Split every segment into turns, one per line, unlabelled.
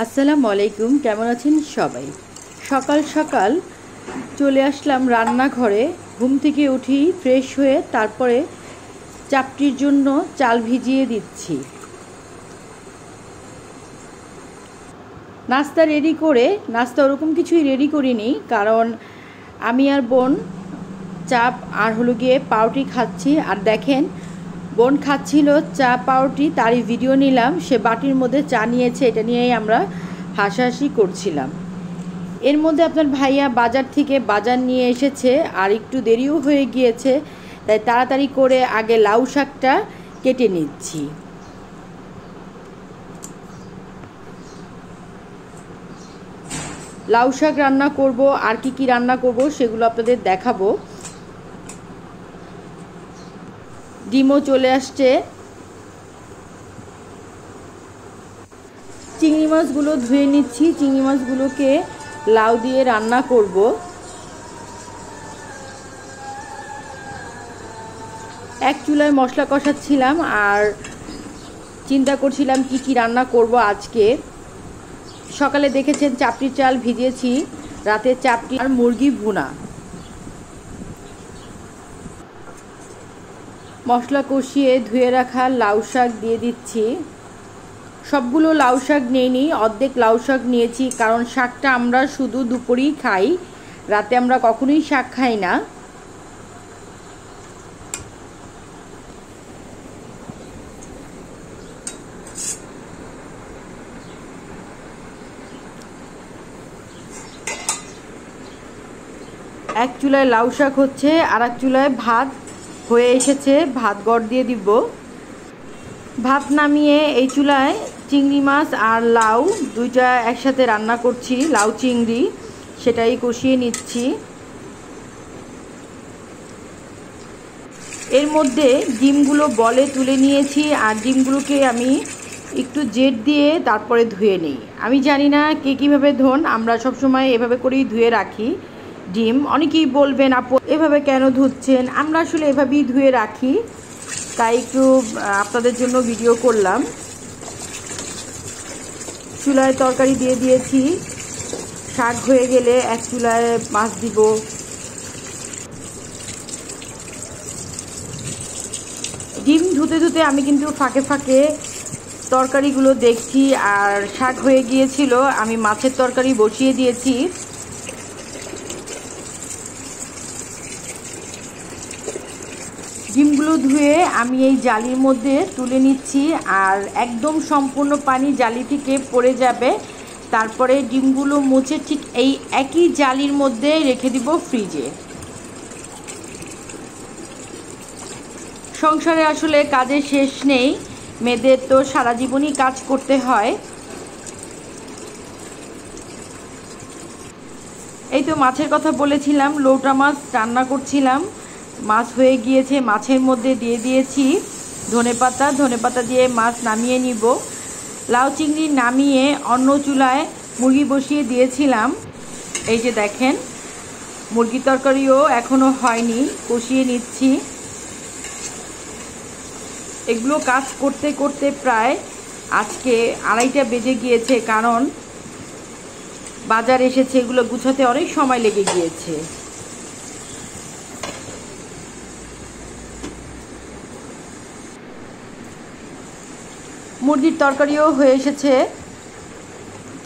আসসালামু আলাইকুম, কেমন আছেন সবাই? সকাল সকাল চলে আসলাম রান্নাঘরে। ঘুম থেকে উঠি, ফ্রেশ হয়ে তারপরে চাপটির জন্য চাল ভিজিয়ে দিচ্ছি। নাস্তা রেডি করে, নাস্তা ওরকম কিছুই রেডি করিনি, কারণ আমি আর বোন চাপ আর গিয়ে পাউরুটি খাচ্ছি। আর দেখেন, বোন খাচ্ছিল চা পাউরুটি, তারই ভিডিও নিলাম। সে বাটির মধ্যে চা নিয়েছে, এটা নিয়েই আমরা হাসাহাসি করছিলাম। এর মধ্যে আপনার ভাইয়া বাজার থেকে বাজার নিয়ে এসেছে, আর একটু দেরিও হয়ে গিয়েছে, তাই তাড়াতাড়ি করে আগে লাউ শাকটা কেটে নিচ্ছি। লাউ শাক রান্না করব, আর কি রান্না করব সেগুলো আপনাদের দেখাবো। ডিমও চলে আসছে। চিংড়ি মাছগুলো ধুয়ে নিচ্ছি। চিংড়ি মাছগুলোকে লাউ দিয়ে রান্না করব। এক চুলায় মশলা কষাচ্ছিলাম আর চিন্তা করছিলাম কি রান্না করব আজকে। সকালে দেখেছেন চাপটির চাল ভিজিয়েছি, রাতে চাপটি আর মুরগি ভুনা। মশলা কষিয়ে ধুয়ে রাখা লাউ শাক দিয়ে দিচ্ছি। সবগুলো লাউ শাক নিইনি, অর্ধেক লাউ শাক নিয়েছি, কারণ শাকটা আমরা শুধু দুপুরেই খাই, রাতে আমরা কখনোই শাক খাই না। এক চুলায় লাউ শাক হচ্ছে, আর এক চুলায় ভাত হয়ে এসেছে, ভাত গড় দিয়ে দিব। ভাত নামিয়ে এই চুলায় চিংড়ি মাছ আর লাউ দুইটা একসাথে রান্না করছি, লাউ চিংড়ি, সেটাই কষিয়ে নিচ্ছি। এর মধ্যে ডিমগুলো বলে তুলে নিয়েছি, আর ডিমগুলোকে আমি একটু জেট দিয়ে তারপরে ধুয়ে নিই। আমি জানি না কে কীভাবে ধোন, আমরা সবসময় এভাবে করেই ধুয়ে রাখি ডিম। অনেকেই বলবেন আপু এভাবে কেন ধুচ্ছেন, আমরা আসলে এভাবেই ধুয়ে রাখি, তাই একটু আপনাদের জন্য ভিডিও করলাম। চুলায় তরকারি দিয়ে দিয়েছি, শাক হয়ে গেলে এক চুলায় মাছ দিব। ডিম ধুতে ধুতে আমি কিন্তু ফাঁকে ফাঁকে তরকারিগুলো দেখছি, আর শাক হয়ে গিয়েছিল, আমি মাছের তরকারি বসিয়ে দিয়েছি। ডিমগুলো ধুয়ে আমি এই জালির মধ্যে তুলে নিচ্ছি, আর একদম সম্পূর্ণ পানি জালি থেকে পড়ে যাবে। তারপরে ডিমগুলো মুছে ঠিক এই একই জালির মধ্যে রেখে দিব ফ্রিজে। সংসারে আসলে কাজের শেষ নেই, মেয়েদের তো সারা জীবনই কাজ করতে হয়। এই তো মাছের কথা বলেছিলাম, লৌটা মাছ রান্না করছিলাম, মাছ হয়ে গিয়েছে, মাছের মধ্যে দিয়ে দিয়েছি ধনেপাতা দিয়ে মাছ নামিয়ে নিব। লাউ চিংড়ি নামিয়ে অন্য চুলায় মুরগি বসিয়ে দিয়েছিলাম। এই যে দেখেন, মুরগি তরকারিও এখনো হয়নি, কষিয়ে নিচ্ছি। এগুলো কাজ করতে করতে প্রায় আজকে 2:30টা বেজে গিয়েছে, কারণ বাজার এসেছে, এগুলো গুছাতে অনেক সময় লেগে গিয়েছে। মুরগির তরকারিও হয়ে এসেছে।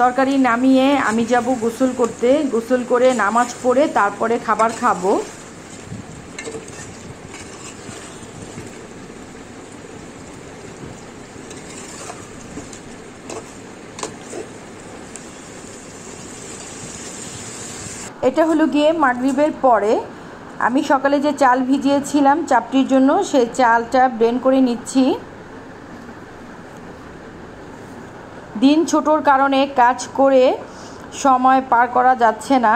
তরকারি নামিয়ে আমি যাব গোসল করতে। গোসল করে নামাজ পড়ে তারপরে খাবার খাবো। এটা হলো গিয়ে মাগরিবের পরে। আমি সকালে যে চাল ভিজিয়েছিলাম চাপটির জন্য, সেই চালটা ব্লেন্ড করে নিচ্ছি। দিন ছোটোর কারণে কাজ করে সময় পার করা যাচ্ছে না,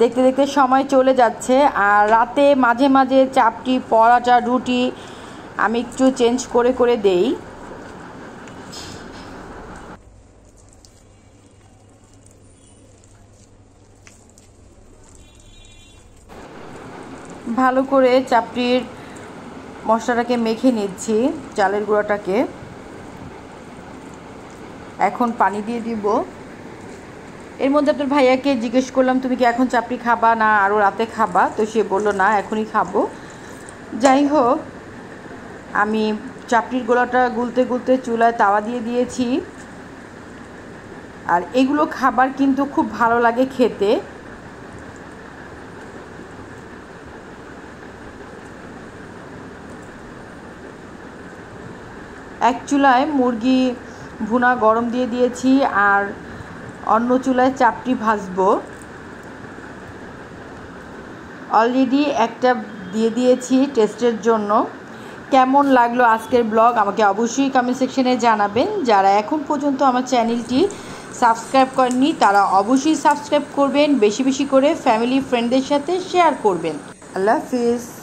দেখতে দেখতে সময় চলে যাচ্ছে। আর রাতে মাঝে মাঝে চাপটি, পরোটা, রুটি আমি একটু চেঞ্জ করে করে দেই। ভালো করে চাপটির মশলাটাকে মেখে নিচ্ছি, চালের গুঁড়াটাকে। এখন পানি দিয়ে দিব। এর মধ্যে আপনার ভাইয়াকে জিজ্ঞেস করলাম তুমি কি এখন চাপড়ি খাবা না আরও রাতে খাবা, তো সে বললো না এখনই খাবো। যাই হোক, আমি চাপড়ির গোলাটা গুলতে গুলতে চুলায় তাওয়া দিয়ে দিয়েছি। আর এগুলো খাবার কিন্তু খুব ভালো লাগে খেতে। এক চুলায় মুরগি ভুনা গরম দিয়ে দিয়েছি আর অন্য চুলায় চাপটি ভাজবো। অলরেডি একটা দিয়ে দিয়েছি টেস্টের জন্য। কেমন লাগলো আজকের ব্লগ আমাকে অবশ্যই কমেন্ট সেকশনে জানাবেন। যারা এখন পর্যন্ত আমার চ্যানেলটি সাবস্ক্রাইব করেননি তারা অবশ্যই সাবস্ক্রাইব করবেন, বেশি বেশি করে ফ্যামিলি ফ্রেন্ডদের সাথে শেয়ার করবেন। আল্লাহ হাফিজ।